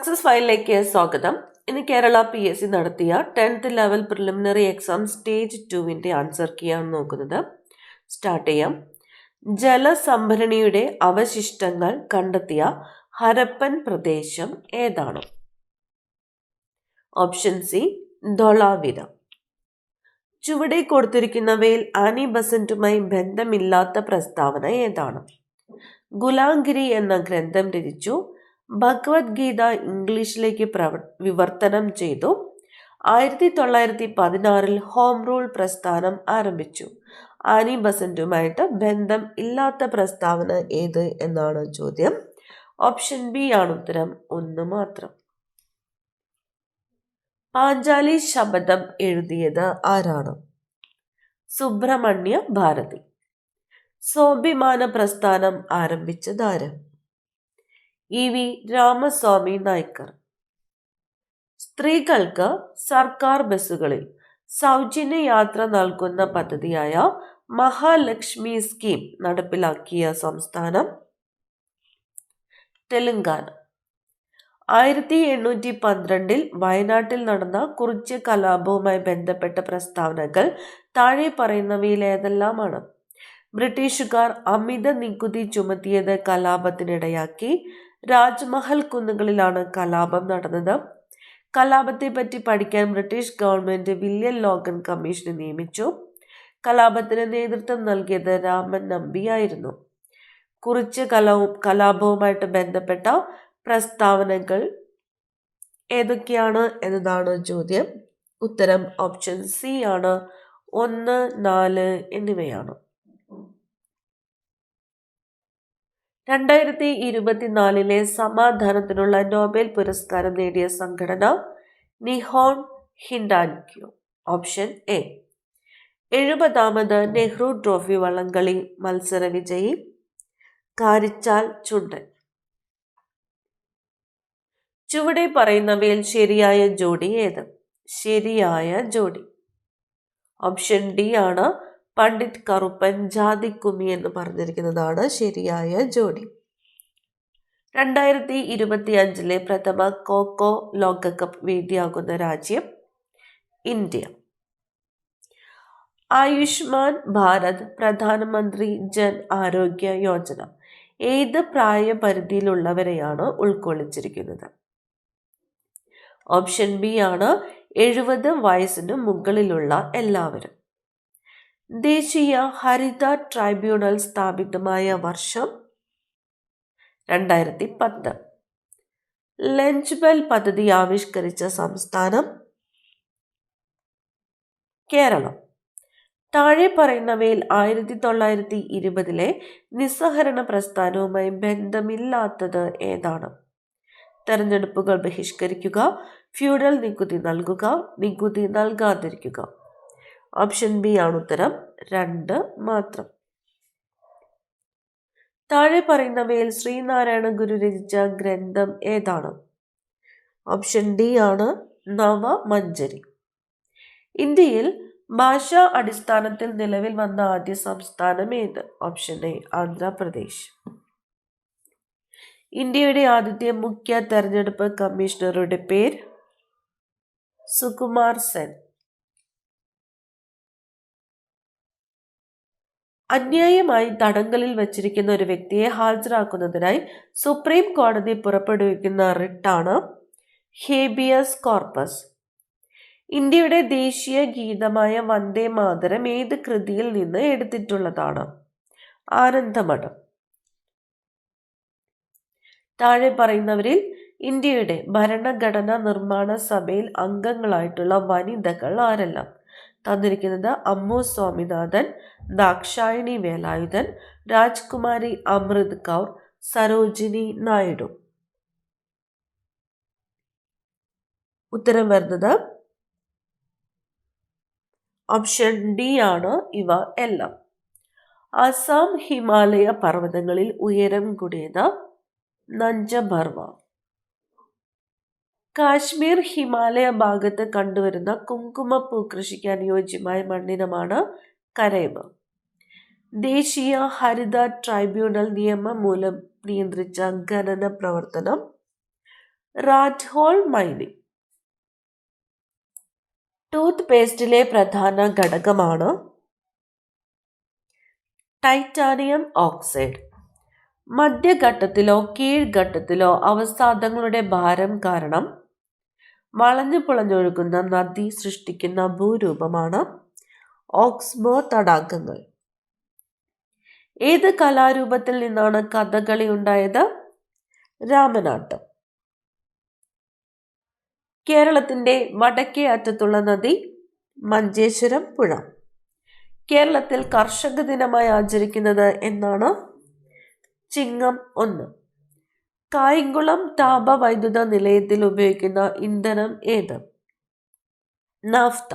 Success ഫയലിലേക്ക് സ്വാഗതം. ഇന്ന് കേരള PSC നടത്തിയ 10th level preliminary exam stage 2 answer കീയാണ് നോക്കുന്നത്. സ്റ്റാർട്ട് ചെയ്യാം. ജലസംഭരണിയുടെ അവശിഷ്ടങ്ങൾ കണ്ടെത്തിയ ഹരപ്പൻ പ്രദേശം ഏതാണ്? Option C Dholavira. ചുവടെ കൊടുത്തിരിക്കുന്നവയിൽ ആനി ബസന്റുമായി ബന്ധമില്ലാത്ത പ്രസ്താവന ഏതാണ്? ഗുലാംഗിരി എന്ന ഗ്രന്ഥം രചിച്ചു. ഭഗവത്ഗീത ഇംഗ്ലീഷിലേക്ക് വിവർത്തനം ചെയ്തു. 1916 ഹോം റൂൾ പ്രസ്ഥാനം ആരംഭിച്ചു. ആനി ബസന്റുമായിട്ട് ബന്ധം ഇല്ലാത്ത പ്രസ്താവന ഏത് എന്നാണ് ചോദ്യം. ഓപ്ഷൻ ബി ആണ് ഉത്തരം, ഒന്ന് മാത്രം. പാഞ്ചാലി ശപഥം എഴുതിയത് ആരാണ്? സുബ്രഹ്മണ്യ ഭാരതി. സ്വാഭിമാന പ്രസ്ഥാനം ആരംഭിച്ചതാര്? EV രാമസ്വാമി നായ്ക്കർ. സ്ത്രീകൾക്ക് സർക്കാർ ബസ്സുകളിൽ സൗജന്യ യാത്ര നൽകുന്ന പദ്ധതിയായ മഹാലക്ഷ്മി സ്കീം നടപ്പിലാക്കിയ സംസ്ഥാനം? തെലങ്കാന. 1812 വയനാട്ടിൽ നടന്ന കുറിച്യ കലാപവുമായി ബന്ധപ്പെട്ട പ്രസ്താവനകൾ താഴെ പറയുന്നവയിൽ ഏതെല്ലാമാണ്? ബ്രിട്ടീഷുകാർ അമിത നികുതി ചുമത്തിയത് കലാപത്തിനിടയാക്കി. രാജ്മഹൽ കുന്നുകളിലാണ് കലാപം നടന്നത്. കലാപത്തെ പറ്റി പഠിക്കാൻ ബ്രിട്ടീഷ് ഗവൺമെന്റ് വില്യം ലോഗൻ കമ്മീഷനെ നിയമിച്ചു. കലാപത്തിന് നേതൃത്വം നൽകിയത് രാമൻ നമ്പിയായിരുന്നു. കുറിച്യ കലാപവുമായിട്ട് ബന്ധപ്പെട്ട പ്രസ്താവനകൾ ഏതൊക്കെയാണ് എന്നതാണ് ചോദ്യം. ഉത്തരം ഓപ്ഷൻ സി ആണ്, 1, 4 എന്നിവയാണ്. 2024 സമാധാനത്തിനുള്ള നോബൽ പുരസ്കാരം നേടിയ സംഘടന നിഹോൺ ഹിൻഡാൻക്യോ. Option A. 70ാമത് നെഹ്റു ട്രോഫി വള്ളംകളി മത്സര വിജയി കാരിച്ചാൽ ചുണ്ടൻ. ചുവടെ പറയുന്നവയിൽ ശരിയായ ജോഡി ഏത്? ശരിയായ ജോഡി ഓപ്ഷൻ ഡി ആണ്. പണ്ഡിറ്റ് കറുപ്പൻ ജാതിക്കുമ്മി എന്ന് പറഞ്ഞിരിക്കുന്നതാണ് ശരിയായ ജോഡി. 2025 പ്രഥമ കോക്കോ ലോകകപ്പ് വേദിയാകുന്ന രാജ്യം? ഇന്ത്യ. ആയുഷ്മാൻ ഭാരത് പ്രധാനമന്ത്രി ജൻ ആരോഗ്യ യോജന ഏത് പ്രായപരിധിയിലുള്ളവരെയാണ് ഉൾക്കൊള്ളിച്ചിരിക്കുന്നത്? ഓപ്ഷൻ ബി ആണ്, 70 വയസ്സിന് മുകളിലുള്ള എല്ലാവരും. ദേശീയ ഹരിത ട്രൈബ്യൂണൽ സ്ഥാപിതമായ വർഷം? 2010. ലഞ്ച് ബെൽ പദ്ധതി ആവിഷ്കരിച്ച സംസ്ഥാനം? കേരളം. താഴെ പറയുന്നവയിൽ 1920 നിസ്സഹരണ പ്രസ്ഥാനവുമായി ബന്ധമില്ലാത്തത് ഏതാണ്? തെരഞ്ഞെടുപ്പുകൾ ബഹിഷ്കരിക്കുക, ഫ്യൂഡൽ നികുതി നൽകുക, നികുതി നൽകാതിരിക്കുക. ഓപ്ഷൻ ബി ആണ് ഉത്തരം, 2 മാത്രം. താഴെ പറയുന്നവയിൽ ശ്രീനാരായണ ഗുരു രചിച്ച ഗ്രന്ഥം ഏതാണ്? ഓപ്ഷൻ ഡി ആണ്, നവമഞ്ജരി. ഇന്ത്യയിൽ ഭാഷാ അടിസ്ഥാനത്തിൽ നിലവിൽ വന്ന ആദ്യ സംസ്ഥാനം ഏത്? Option A Andhra Pradesh. ഇന്ത്യയുടെ ആദ്യത്തെ മുഖ്യ തെരഞ്ഞെടുപ്പ് കമ്മീഷണറുടെ പേര്? സുകുമാർ സെൻ. അന്യായമായി തടങ്കലിൽ വച്ചിരിക്കുന്ന ഒരു വ്യക്തിയെ ഹാജരാക്കുന്നതിനായി സുപ്രീം കോടതി പുറപ്പെടുവിക്കുന്ന റിട്ടാണ് ഹേബിയസ് കോർപ്പസ്. ഇന്ത്യയുടെ ദേശീയ ഗീതമായ വന്ദേ മാതരം ഏത് കൃതിയിൽ നിന്ന് എടുത്തിട്ടുള്ളതാണ്? ആനന്ദമഠം. താഴെ പറയുന്നവരിൽ ഇന്ത്യയുടെ ഭരണഘടനാ നിർമ്മാണ സഭയിൽ അംഗങ്ങളായിട്ടുള്ള വനിതകൾ ആരെല്ലാം? തന്നിരിക്കുന്നത് അമ്മു സ്വാമിനാഥൻ, ദാക്ഷായണി വേലായുധൻ, രാജ്കുമാരി അമൃത് കൗർ, സരോജിനി നായിഡു. ഉത്തരം വരുന്നത് ഓപ്ഷൻ ഡി ആണ്, ഇവ എല്ലാം. ആസാം ഹിമാലയ പർവ്വതങ്ങളിൽ ഉയരം കൂടിയത്? നഞ്ചബർവ. കാശ്മീർ ഹിമാലയ ഭാഗത്ത് കണ്ടുവരുന്ന കുങ്കുമപ്പൂ കൃഷിക്ക് അനുയോജ്യമായ മണ്ണിനമാണ് കരേബ്. ദേശീയ ഹരിത ട്രൈബ്യൂണൽ നിയമം മൂലം നിയന്ത്രിച്ച ഖനന പ്രവർത്തനം? Rat hole mining. ടൂത്ത് പേസ്റ്റിലെ പ്രധാന ഘടകമാണ് ടൈറ്റാനിയം ഓക്സൈഡ്. മധ്യഘട്ടത്തിലോ കീഴ്ഘട്ടത്തിലോ അവസാദങ്ങളുടെ ഭാരം കാരണം വളഞ്ഞു പുളഞ്ഞൊഴുകുന്ന നദി സൃഷ്ടിക്കുന്ന ഭൂരൂപമാണ് ഓക്സ്ബോ തടാകങ്ങൾ. ഏത് കലാരൂപത്തിൽ നിന്നാണ് കഥകളി ഉണ്ടായത്? രാമനാട്ടം. കേരളത്തിന്റെ വടക്കേ അറ്റത്തുള്ള നദി മഞ്ചേശ്വരം പുഴ. കേരളത്തിൽ കർഷക ദിനമായി ആചരിക്കുന്നത് എന്നാണ്? ചിങ്ങം 1. കായംകുളം താപവൈദ്യുത നിലയത്തിൽ ഉപയോഗിക്കുന്ന ഇന്ധനം ഏത്? നാഫ്ത.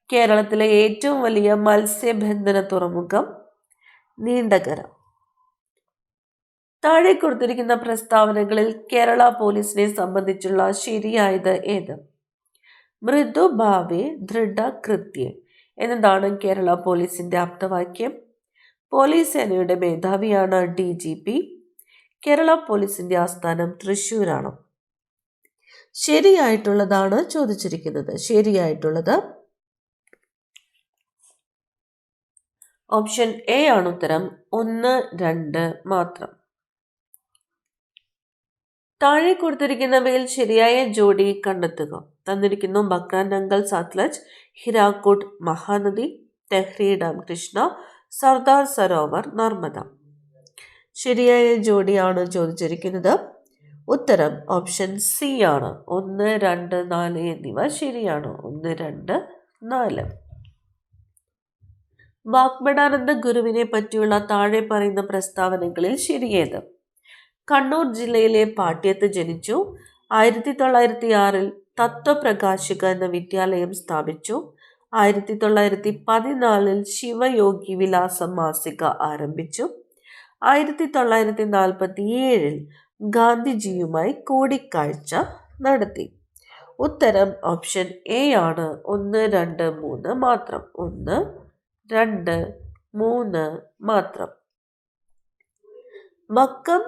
കേരളത്തിലെ ഏറ്റവും വലിയ മത്സ്യബന്ധന തുറമുഖം നീണ്ടകര. താഴെ കൊടുത്തിരിക്കുന്ന പ്രസ്താവനകളിൽ കേരള പോലീസിനെ സംബന്ധിച്ചുള്ള ശരിയായത് ഏത്? മൃദുഭാവേ ദൃഢകൃത്യേ എന്നതാണ് കേരള പോലീസിന്റെ ആപ്തവാക്യം. പോലീസ് സേനയുടെ മേധാവിയാണ് DGP. കേരള പോലീസിന്റെ ആസ്ഥാനം തൃശ്ശൂരാണ്. ശരിയായിട്ടുള്ളതാണ് ചോദിച്ചിരിക്കുന്നത്. ശരിയായിട്ടുള്ളത് ഓപ്ഷൻ എ ആണ് ഉത്തരം. 1, 2 മാത്രം. താഴെ കൊടുത്തിരിക്കുന്നവയിൽ ശരിയായ ജോഡി കണ്ടെത്തുക. തന്നിരിക്കുന്നു ബക്രാൻ നങ്കൽ സത്ലജ്, ഹിരാക്കുഡ് മഹാനദി, തെഹ്രി ഡാം കൃഷ്ണ, സർദാർ സരോവർ നർമ്മദ. ശരിയായ ജോഡിയാണ് ചോദിച്ചിരിക്കുന്നത്. ഉത്തരം ഓപ്ഷൻ സി ആണ്. 1, 2, 4 എന്നിവ ശരിയാണ്. 1, 2, 4. വാഗ്ബടാനന്ദ ഗുരുവിനെ പറ്റിയുള്ള താഴെ പറയുന്ന പ്രസ്താവനകളിൽ ശരിയേത്? കണ്ണൂർ ജില്ലയിലെ പാട്യത്ത് ജനിച്ചു. 1906 തത്വപ്രകാശിക എന്ന വിദ്യാലയം സ്ഥാപിച്ചു. 1914 ശിവയോഗി വിലാസം മാസിക ആരംഭിച്ചു. 1947 ഗാന്ധിജിയുമായി കൂടിക്കാഴ്ച നടത്തി. ഉത്തരം ഓപ്ഷൻ എ ആണ്. 1, 2, 3 മാത്രം. 1, 2, 3 മാത്രം. വക്കം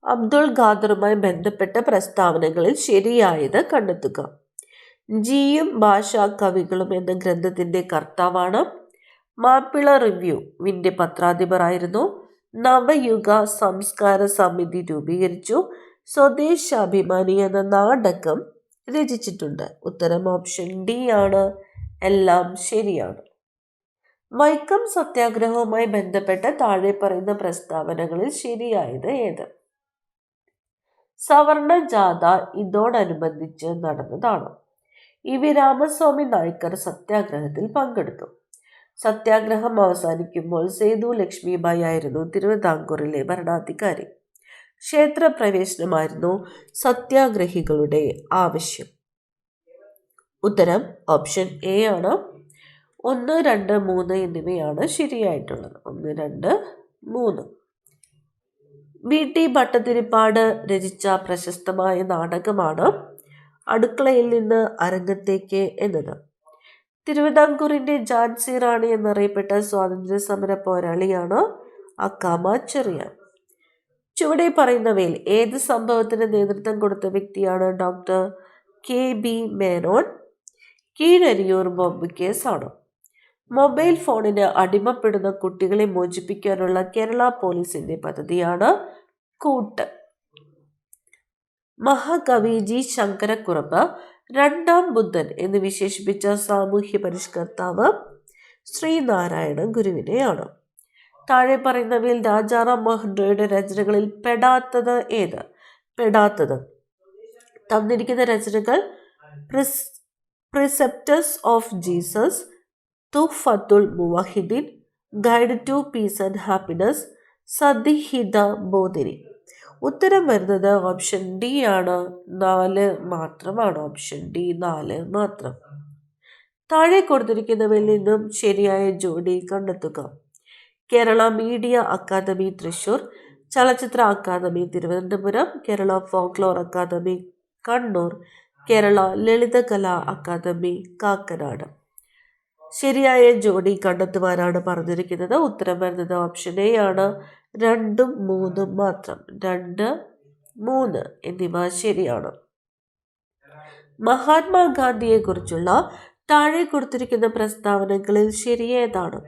അബ്ദുൾ ഖാദറുമായി ബന്ധപ്പെട്ട പ്രസ്താവനകളിൽ ശരിയായത് കണ്ടെത്തുക. ജിയും ഭാഷാ കവികളും എന്ന ഗ്രന്ഥത്തിന്റെ കർത്താവാണ്. മാപ്പിള റിവ്യൂവിന്റെ പത്രാധിപരായിരുന്നു. നവയുഗ സംസ്കാര സമിതി രൂപീകരിച്ചു. സ്വദേശാഭിമാനി എന്ന നാടകം രചിച്ചിട്ടുണ്ട്. ഉത്തരം ഓപ്ഷൻ ഡി ആണ്. എല്ലാം ശരിയാണ്. വൈക്കം സത്യാഗ്രഹവുമായി ബന്ധപ്പെട്ട താഴെ പറയുന്ന പ്രസ്താവനകളിൽ ശരിയായത് ഏത്? സവർണ ജാഥ ഇതോടനുബന്ധിച്ച് നടന്നതാണ്. ഇ.വി. രാമസ്വാമി നായ്ക്കർ സത്യാഗ്രഹത്തിൽ പങ്കെടുത്തു. സത്യാഗ്രഹം അവസാനിക്കുമ്പോൾ സേതു ലക്ഷ്മിബായി ആയിരുന്നു തിരുവിതാംകൂറിലെ ഭരണാധികാരി. ക്ഷേത്രപ്രവേശനമായിരുന്നു സത്യാഗ്രഹികളുടെ ആവശ്യം. ഉത്തരം ഓപ്ഷൻ എ ആണ്. 1, 2, 3 എന്നിവയാണ് ശരിയായിട്ടുള്ളത്. 1, 2, 3. വി.ടി. ഭട്ടതിരിപ്പാട് രചിച്ച പ്രശസ്തമായ നാടകമാണ് അടുക്കളയിൽ നിന്ന് അരങ്ങത്തേക്ക് എന്നത്. തിരുവിതാംകൂറിന്റെ ഝാൻസി റാണി എന്നറിയപ്പെട്ട സ്വാതന്ത്ര്യ സമര പോരാളിയാണ് അക്കാമ ചെറിയാൻ. ചുവടെ പറയുന്നവയിൽ ഏത് സംഭവത്തിന് നേതൃത്വം കൊടുത്ത വ്യക്തിയാണ് doctor KB Menon? Keezhariyur bomb കേസാണ്. മൊബൈൽ ഫോണിന് അടിമപ്പെടുന്ന കുട്ടികളെ മോചിപ്പിക്കാനുള്ള കേരള പോലീസിന്റെ പദ്ധതിയാണ് കൂട്ട്. മഹാകവി G. ശങ്കരക്കുറുപ്പ് രണ്ടാം ബുദ്ധൻ എന്ന് വിശേഷിപ്പിച്ച സാമൂഹ്യ പരിഷ്കർത്താവ് ശ്രീനാരായണ ഗുരുവിനെയാണ്. താഴെ പറയുന്നവയിൽ രാജാറാം മോഹൻ റോയുടെ രചനകളിൽ പെടാത്തത് ഏത്? പെടാത്തത് തന്നിരിക്കുന്ന രചനകൾ precepts of Jesus, Tuhfatul Muwahhidin, guide to peace and happiness, Sadihita Bodhini. ഉത്തരം വരുന്നത് ഓപ്ഷൻ ഡി ആണ്. 4 മാത്രമാണ്. ഓപ്ഷൻ ഡി 4 മാത്രം. താഴെ കൊടുത്തിരിക്കുന്നവയിൽ നിന്നും ശരിയായ ജോഡി കണ്ടെത്തുക. കേരള മീഡിയ അക്കാദമി തൃശൂർ, ചലച്ചിത്ര academy Thiruvananthapuram, Kerala folklore academy Kannur, Kerala Lalithakala academy Kakkanad. ശരിയായ ജോഡി കണ്ടെത്തുവാനാണ് പറഞ്ഞിരിക്കുന്നത്. ഉത്തരം വരുന്നത് ഓപ്ഷൻ എ ആണ്. 2, 3 മാത്രം. 2, 3 എന്നിവ ശരിയാണ്. മഹാത്മാഗാന്ധിയെക്കുറിച്ചുള്ള താഴെ കൊടുത്തിരിക്കുന്ന പ്രസ്താവനകളിൽ ശരിയേതാണ്?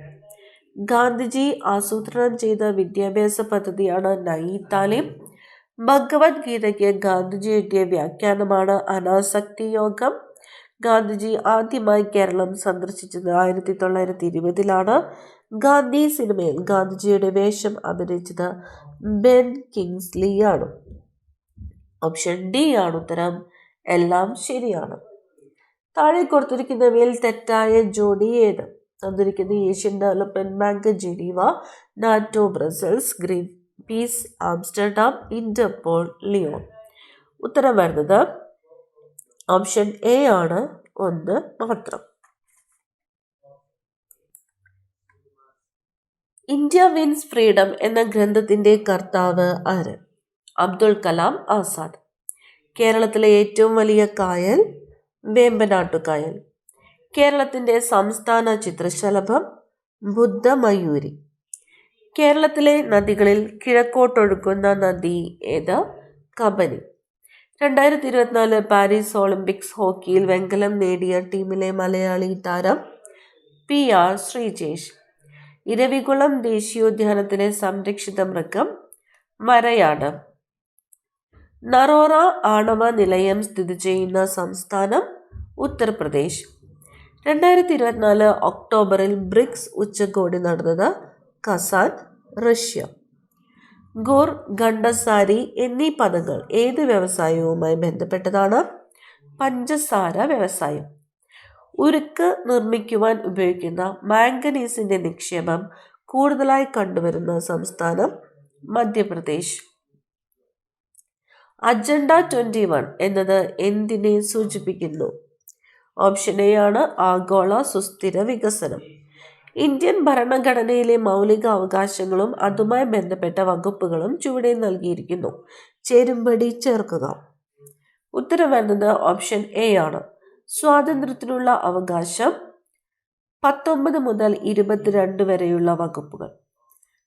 ഗാന്ധിജി ആസൂത്രണം ചെയ്ത വിദ്യാഭ്യാസ പദ്ധതിയാണ് നയി താലിം. ഭഗവത്ഗീതയ്ക്ക് ഗാന്ധിജി എഴുതിയ വ്യാഖ്യാനമാണ് അനാസക്തി യോഗം. ഗാന്ധിജി ആദ്യമായി കേരളം സന്ദർശിച്ചത് 1920-ലാണ്. ഗാന്ധി സിനിമയിൽ ഗാന്ധിജിയുടെ വേഷം അഭിനയിച്ചത് ബെൻ കിങ്സ്ലി ആണ്. ഓപ്ഷൻ ഡി ആണ് ഉത്തരം. എല്ലാം ശരിയാണ്. താഴെ കൊടുത്തിരിക്കുന്നവയിൽ തെറ്റായ ജോഡി ഏത്? തന്നിരിക്കുന്ന Asian Development Bank Geneva, NATO Brussels, Greenpeace Amsterdam, Interpol Lyon. ഉത്തരം വരുന്നത് ഓപ്ഷൻ എ ആണ്, 1 മാത്രം. ഇന്ത്യ വിൻസ് ഫ്രീഡം എന്ന ഗ്രന്ഥത്തിന്റെ കർത്താവ് ആര്? അബ്ദുൽ കലാം ആസാദ്. കേരളത്തിലെ ഏറ്റവും വലിയ കായൽ വേമ്പനാട്ടുകായൽ. കേരളത്തിന്റെ സംസ്ഥാന ചിത്രശലഭം ബുദ്ധമയൂരി. കേരളത്തിലെ നദികളിൽ കിഴക്കോട്ടൊഴുകുന്ന നദി ഏത്? കബനി. 2024 പാരീസ് ഒളിമ്പിക്സ് ഹോക്കിയിൽ വെങ്കലം നേടിയ ടീമിലെ മലയാളി താരം PR ശ്രീജേഷ്. ഇരവികുളം ദേശീയോദ്യാനത്തിലെ സംരക്ഷിത മൃഗം വരയാട്. നറോറ ആണവ നിലയം സ്ഥിതി ചെയ്യുന്ന സംസ്ഥാനം ഉത്തർപ്രദേശ്. 2024 ഒക്ടോബറിൽ ബ്രിക്സ് ഉച്ചകോടി നടന്നത് കസാൻ, റഷ്യ. ഗുർ, ഖണ്ഡസാരി എന്നീ പദങ്ങൾ ഏത് വ്യവസായവുമായി ബന്ധപ്പെട്ടതാണ്? പഞ്ചസാര വ്യവസായം. ഉരുക്ക് നിർമ്മിക്കുവാൻ ഉപയോഗിക്കുന്ന മാംഗനീസിന്റെ നിക്ഷേപം കൂടുതലായി കണ്ടുവരുന്ന സംസ്ഥാനം മധ്യപ്രദേശ്. അജണ്ട 21 എന്നത് എന്തിനെ സൂചിപ്പിക്കുന്നു? ഓപ്ഷൻ എ ആണ് ആഗോള സുസ്ഥിര വികസനം. ഇന്ത്യൻ ഭരണഘടനയിലെ മൗലിക അവകാശങ്ങളും അതുമായി ബന്ധപ്പെട്ട വകുപ്പുകളും ചുവടെ നൽകിയിരിക്കുന്നു. ചേരുംപടി ചേർക്കുക. ഉത്തരം വരുന്നത് ഓപ്ഷൻ എ ആണ്. സ്വാതന്ത്ര്യത്തിനുള്ള അവകാശം 19 മുതൽ 22 വരെയുള്ള വകുപ്പുകൾ.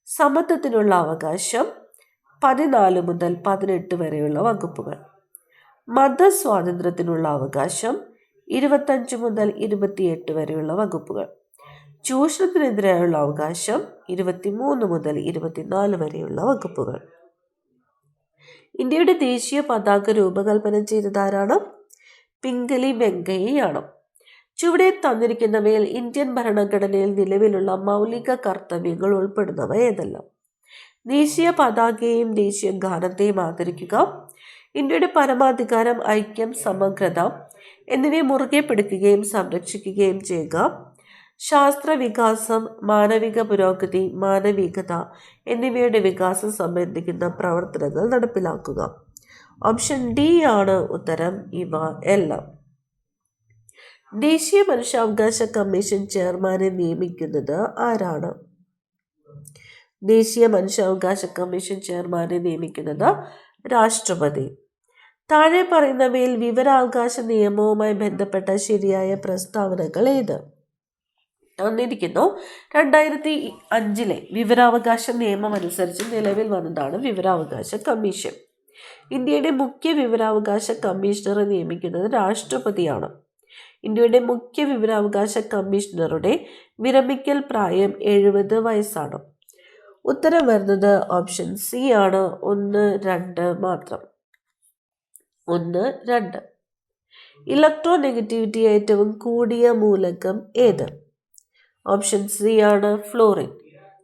സമത്വത്തിനുള്ള അവകാശം 14 മുതൽ 18 വരെയുള്ള വകുപ്പുകൾ. മതസ്വാതന്ത്ര്യത്തിനുള്ള അവകാശം 25 മുതൽ 28 വരെയുള്ള വകുപ്പുകൾ. ചൂഷണത്തിനെതിരെയുള്ള അവകാശം 23 മുതൽ 24 വരെയുള്ള വകുപ്പുകൾ. ഇന്ത്യയുടെ ദേശീയ പതാക രൂപകൽപ്പന ചെയ്തതാരാണ്? പിംഗലി വെങ്കയ്യയാണ്. ചുവടെ തന്നിരിക്കുന്നവയിൽ ഇന്ത്യൻ ഭരണഘടനയിൽ നിലവിലുള്ള മൗലിക കർത്തവ്യങ്ങൾ ഉൾപ്പെടുന്നവ ഏതെല്ലാം? ദേശീയ പതാകയെയും ദേശീയ ഗാനത്തെയും ആദരിക്കുക. ഇന്ത്യയുടെ പരമാധികാരം, ഐക്യം, സമഗ്രത എന്നിവയെ മുറുകെ പിടിക്കുകയും സംരക്ഷിക്കുകയും ചെയ്യുക. ശാസ്ത്ര വികാസം, മാനവിക പുരോഗതി, മാനവികത എന്നിവയുടെ വികാസം സംബന്ധിക്കുന്ന പ്രവർത്തനങ്ങൾ നടപ്പിലാക്കുക. ഓപ്ഷൻ ഡി ആണ് ഉത്തരം. ഇവ എല്ലാം. ദേശീയ മനുഷ്യാവകാശ കമ്മീഷൻ ചെയർമാനെ നിയമിക്കുന്നത് ആരാണ്? ദേശീയ മനുഷ്യാവകാശ കമ്മീഷൻ ചെയർമാനെ നിയമിക്കുന്നത് രാഷ്ട്രപതി. താഴെ പറയുന്നവയിൽ വിവരാവകാശ നിയമവുമായി ബന്ധപ്പെട്ട ശരിയായ പ്രസ്താവനകൾ ഏത്? തന്നിരിക്കുന്നു. 2005 വിവരാവകാശ നിയമം അനുസരിച്ച് നിലവിൽ വന്നതാണ് വിവരാവകാശ കമ്മീഷൻ. ഇന്ത്യയുടെ മുഖ്യ വിവരാവകാശ കമ്മീഷണറെ നിയമിക്കുന്നത് രാഷ്ട്രപതിയാണ്. ഇന്ത്യയുടെ മുഖ്യ വിവരാവകാശ കമ്മീഷണറുടെ വിരമിക്കൽ പ്രായം 70 വയസ്സാണ്. ഉത്തരം വരുന്നത് ഓപ്ഷൻ സി ആണ്, 1, 2 മാത്രം. 1, 2. ഇലക്ട്രോനെഗറ്റിവിറ്റി ഏറ്റവും കൂടിയ മൂലകം ഏത്? ഓപ്ഷൻ സി ആണ്, ഫ്ലോറിൻ.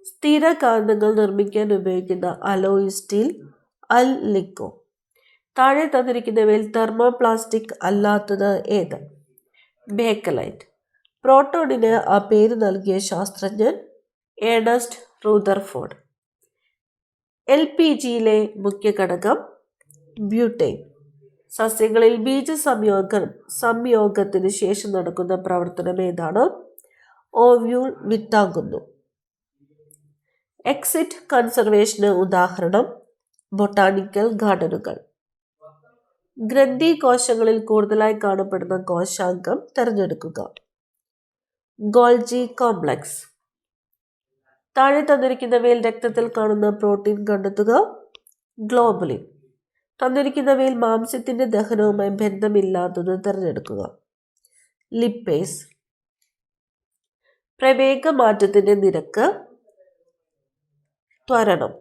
സ്ഥിര കാന്തങ്ങൾ നിർമ്മിക്കാൻ ഉപയോഗിക്കുന്ന അലോയ് സ്റ്റീൽ അൽനിക്കോ. താഴെ തന്നിരിക്കുന്നവയിൽ തെർമോപ്ലാസ്റ്റിക് അല്ലാത്തത് ഏത്? ബേക്കലൈറ്റ്. പ്രോട്ടോണിന് ആ പേര് നൽകിയ ശാസ്ത്രജ്ഞൻ ഏണസ്റ്റ് റൂദർഫോർഡ്. LPGയിലെ മുഖ്യ ഘടകം ബ്യൂട്ടൈൻ. സസ്യങ്ങളിൽ സംയോഗത്തിന് ശേഷം നടക്കുന്ന പ്രവർത്തനം ഏതാണ്? ഓവ്യൂൾ വിത്താകുന്നു. എക്സിറ്റ് കൺസർവേഷന് ഉദാഹരണം ബൊട്ടാണിക്കൽ ഗാർഡനുകൾ. ഗ്രന്ഥി കോശങ്ങളിൽ കൂടുതലായി കാണപ്പെടുന്ന കോശാംഗം തിരഞ്ഞെടുക്കുക. Golgi complex. താഴെ തന്നിരിക്കുന്നവയിൽ രക്തത്തിൽ കാണുന്ന പ്രോട്ടീൻ കണ്ടെത്തുക. ഗ്ലോബുലിൻ. തന്നിരിക്കുന്നവയിൽ മാംസ്യത്തിന്റെ ദഹനവുമായി ബന്ധമില്ലാത്തത് തിരഞ്ഞെടുക്കുക. ലിപ്പേസ്. പ്രമേഹ മാറ്റത്തിന്റെ നിരക്ക്. ത്വരണം.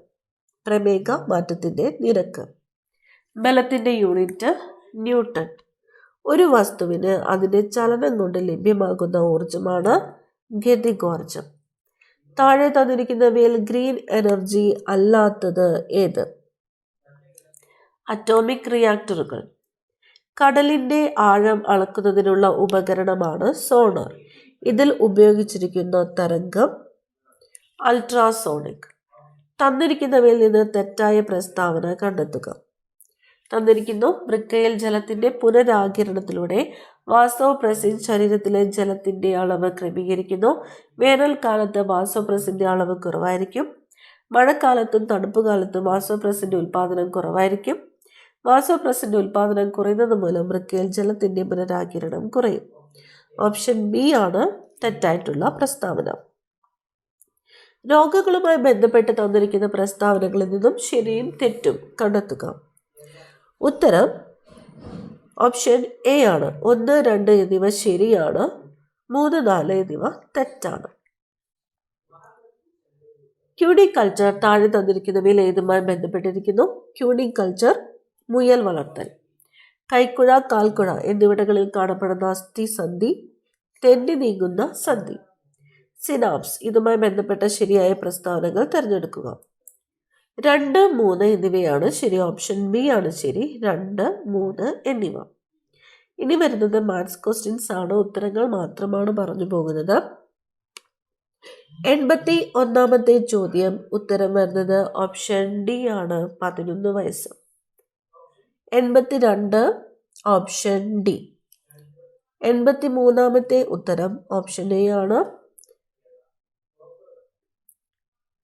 പ്രമേഹ മാറ്റത്തിന്റെ നിരക്ക്. ബലത്തിന്റെ യൂണിറ്റ് ന്യൂട്ടൺ. ഒരു വസ്തുവിന് അതിന്റെ ചലനം കൊണ്ട് ലഭ്യമാകുന്ന ഊർജമാണ് ഗതികോർജം. താഴെ തന്നിരിക്കുന്നവയിൽ ഗ്രീൻ എനർജി അല്ലാത്തത് ഏത്? അറ്റോമിക് റിയാക്ടറുകൾ. കടലിന്റെ ആഴം അളക്കുന്നതിനുള്ള ഉപകരണമാണ് സോണാർ. ഇതിൽ ഉപയോഗിച്ചിരിക്കുന്ന തരംഗം അൾട്രാസോണിക്. തന്നിരിക്കുന്നവയിൽ നിന്ന് തെറ്റായ പ്രസ്താവന കണ്ടെത്തുക. തന്നിരിക്കുന്നു വൃക്കയിൽ ജലത്തിന്റെ പുനരാകിരണത്തിലൂടെ വാസോപ്രസിൻ ശരീരത്തിലെ ജലത്തിന്റെ അളവ് ക്രമീകരിക്കുന്നു. വേനൽക്കാലത്ത് വാസോപ്രസിന്റെ അളവ് കുറവായിരിക്കും. മഴക്കാലത്തും തണുപ്പുകാലത്തും വാസോപ്രസിന്റെ ഉൽപാദനം കുറവായിരിക്കും. വാസോപ്രസിന്റെ ഉൽപാദനം കുറയുന്നത് മൂലം വൃക്കയിൽ ജലത്തിന്റെ പുനരാകിരണം കുറയും. ഓപ്ഷൻ ബി ആണ് തെറ്റായിട്ടുള്ള പ്രസ്താവന. രോഗങ്ങളുമായി ബന്ധപ്പെട്ട് തന്നിരിക്കുന്ന പ്രസ്താവനകളിൽ നിന്നും ശരിയും തെറ്റും കണ്ടെത്തുക. ഉത്തരം ഓപ്ഷൻ എ ആണ്. 1, 2 എന്നിവ ശരിയാണ്. 3, 4 എന്നിവ തെറ്റാണ്. ക്യൂണിക് കൾച്ചർ താഴെ തന്നിരിക്കുന്നവയിൽ ഏതുമായി ബന്ധപ്പെട്ടിരിക്കുന്നു? ക്യൂണിക് കൾച്ചർ മുയൽ വളർത്തൽ. കൈക്കുഴ, കാൽക്കുഴ എന്നിവിടങ്ങളിൽ കാണപ്പെടുന്ന അസ്ഥിസന്ധി തെന്നി നീങ്ങുന്ന സന്ധി. സിനാപ്സ്. ഇതുമായി ബന്ധപ്പെട്ട ശരിയായ പ്രസ്താവനകൾ തിരഞ്ഞെടുക്കുക. 2, 3 എന്നിവയാണ് ശരി. ഓപ്ഷൻ ബി ആണ് ശരി. 2, 3 എന്നിവ. ഇനി വരുന്നത് മാത്സ് ക്വസ്റ്റ്യൻസ് ആണ്. ഉത്തരങ്ങൾ മാത്രമാണ് പറഞ്ഞു പോകുന്നത്. 81ാമത്തെ ചോദ്യം ഉത്തരം വരുന്നത് ഓപ്ഷൻ ഡി ആണ്. 11 വയസ്സ്. 82 ഓപ്ഷൻ ഡി. 83ാമത്തെ ഉത്തരം ഓപ്ഷൻ എ ആണ്.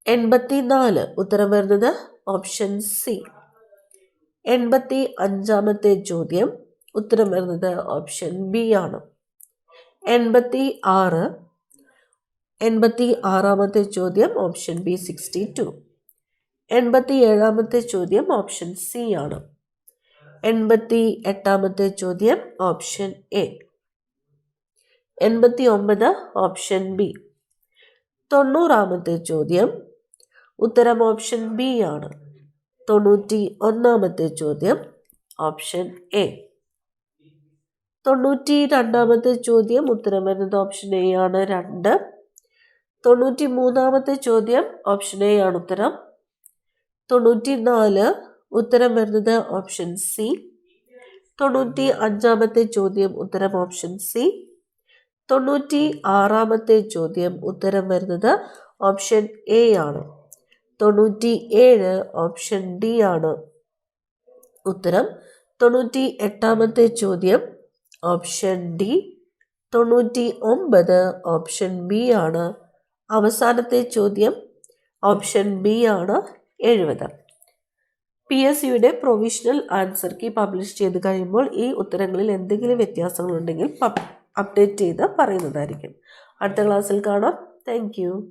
84 ഉത്തരം വരുന്നത് ഓപ്ഷൻ സി. 85ാമത്തെ ചോദ്യം ഉത്തരം വരുന്നത് ഓപ്ഷൻ ബി ആണ്. 86ാമത്തെ ചോദ്യം ഓപ്ഷൻ ബി 62. 87ാമത്തെ ചോദ്യം ഓപ്ഷൻ സി ആണ്. 88ാമത്തെ ചോദ്യം ഓപ്ഷൻ എ. 89 option B. 90ാമത്തെ ചോദ്യം ഉത്തരം ഓപ്ഷൻ ബി ആണ്. 91ാമത്തെ ചോദ്യം ഓപ്ഷൻ എ. 92ാമത്തെ ചോദ്യം ഉത്തരം വരുന്നത് ഓപ്ഷൻ എ ആണ്. 2. 93ാമത്തെ ചോദ്യം ഓപ്ഷൻ എ ആണ് ഉത്തരം. 94 ഉത്തരം വരുന്നത് ഓപ്ഷൻ സി. 95ാമത്തെ ചോദ്യം ഉത്തരം ഓപ്ഷൻ സി. 96ാമത്തെ ചോദ്യം ഉത്തരം വരുന്നത് ഓപ്ഷൻ എ ആണ്. 97 ഓപ്ഷൻ ഡി ആണ് ഉത്തരം. 98ാമത്തെ ചോദ്യം ഓപ്ഷൻ ഡി. 99 ഓപ്ഷൻ ബി ആണ്. അവസാനത്തെ ചോദ്യം ഓപ്ഷൻ ബി ആണ്. 70. PSCയുടെ പ്രൊവിഷണൽ ആൻസർ കീ പബ്ലിഷ് ചെയ്ത് കഴിയുമ്പോൾ ഈ ഉത്തരങ്ങളിൽ എന്തെങ്കിലും വ്യത്യാസങ്ങളുണ്ടെങ്കിൽ അപ്ഡേറ്റ് ചെയ്ത് പറയുന്നതായിരിക്കും. അടുത്ത ക്ലാസ്സിൽ കാണാം. Thank you.